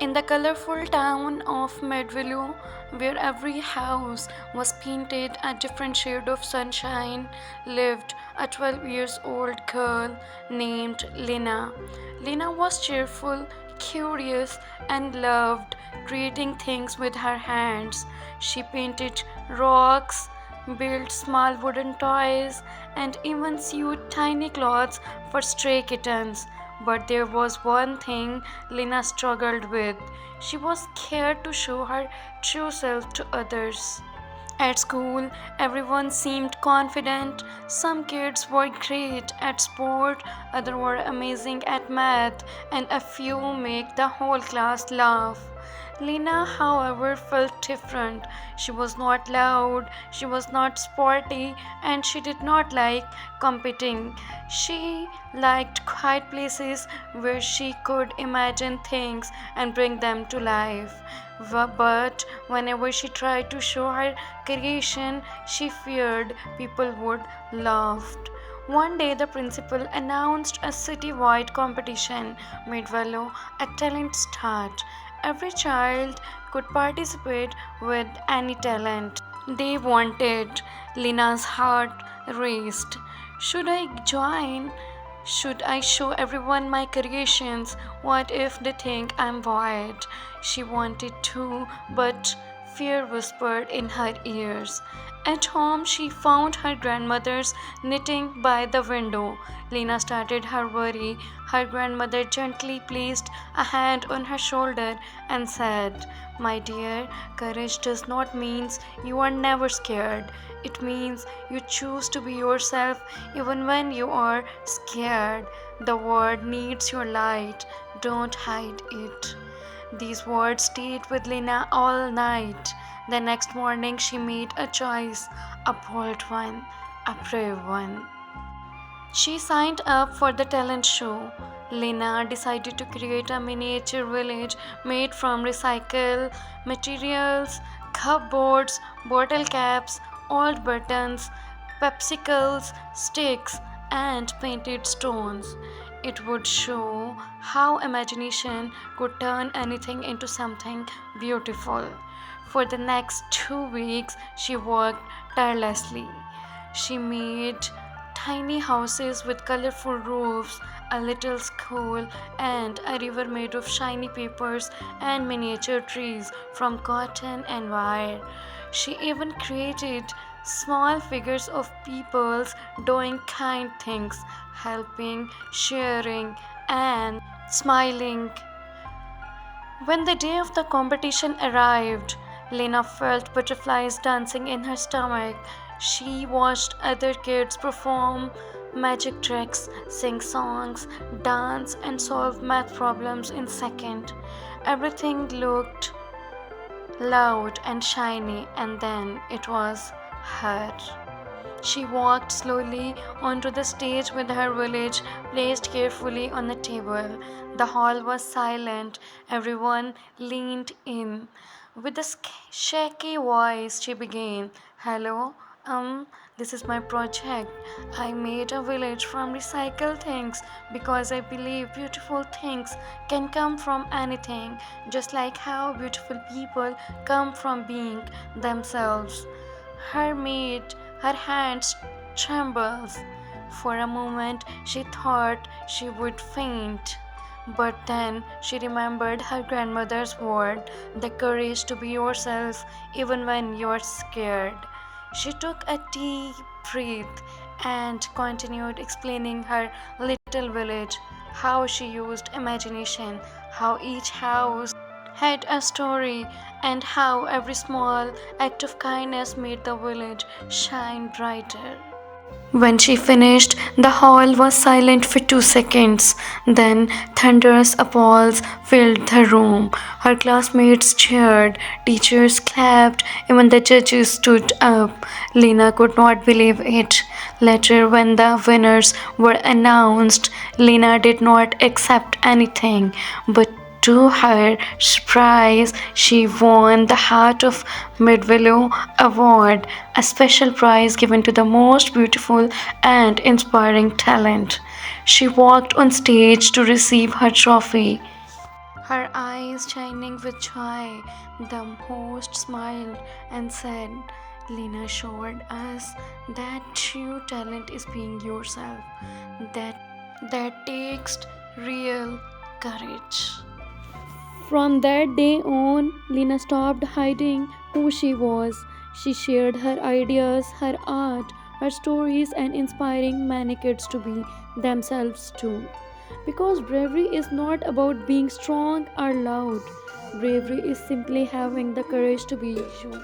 In the colorful town of Medvillo, where every house was painted a different shade of sunshine, lived a 12 years old girl named Lena. Lena was cheerful, curious, and loved creating things with her hands. She painted rocks, built small wooden toys, and even sewed tiny clothes for stray kittens. But there was one thing Lena struggled with. She was scared to show her true self to others. At school, everyone seemed confident. Some kids were great at sport, others were amazing at math, and a few make the whole class laugh. Lena, however, felt different. She was not loud, she was not sporty, and she did not like competing. She liked quiet places where she could imagine things and bring them to life. But whenever she tried to show her creation, she feared people would laugh. One day, the principal announced a city-wide competition, Midvallo, a talent start. Every child could participate with any talent they wanted. Lina's heart raced. Should I join? Should I show everyone my creations? What if they think I'm wild? She wanted to, but fear whispered in her ears. At home, she found her grandmother's knitting by the window. Lena started her worry. Her grandmother gently placed a hand on her shoulder and said, "My dear, courage does not mean you are never scared. It means you choose to be yourself even when you are scared. The world needs your light. Don't hide it." These words stayed with Lena all night. The next morning, she made a choice, a bold one, a brave one. She signed up for the talent show. Lena decided to create a miniature village made from recycled materials, cupboards, bottle caps, old buttons, popsicles, sticks, and painted stones. It would show how imagination could turn anything into something beautiful. For the next 2 weeks, she worked tirelessly. She made tiny houses with colorful roofs, a little school, and a river made of shiny papers and miniature trees from cotton and wire. She even created small figures of peoples doing kind things, helping, sharing, and smiling. When the day of the competition arrived, Lena felt butterflies dancing in her stomach. She watched other kids perform magic tricks, sing songs, dance, and solve math problems in seconds. Everything looked loud and shiny, and then it was her. She walked slowly onto the stage with her village placed carefully on the table. The hall was silent. Everyone leaned in. With a shaky voice, she began, "Hello, this is my project. I made a village from recycled things because I believe beautiful things can come from anything, just like how beautiful people come from being themselves." Her hands trembled. For a moment she thought she would faint. But then she remembered her grandmother's word, the courage to be yourself even when you're scared. She took a deep breath and continued explaining her little village, how she used imagination, how each house had a story, and how every small act of kindness made the village shine brighter. When she finished, the hall was silent for 2 seconds. Then thunderous applause filled the room. Her classmates cheered, teachers clapped, even the judges stood up. Lena could not believe it. Later, when the winners were announced, Lena did not accept anything, but to her surprise, she won the Heart of Midwillow Award, a special prize given to the most beautiful and inspiring talent. She walked on stage to receive her trophy. her eyes shining with joy. The host smiled and said, Lina showed us that true talent is being yourself. That takes real courage. From that day on, Lina stopped hiding who she was. She shared her ideas, her art, her stories, and inspiring many kids to be themselves too. Because bravery is not about being strong or loud, bravery is simply having the courage to be you.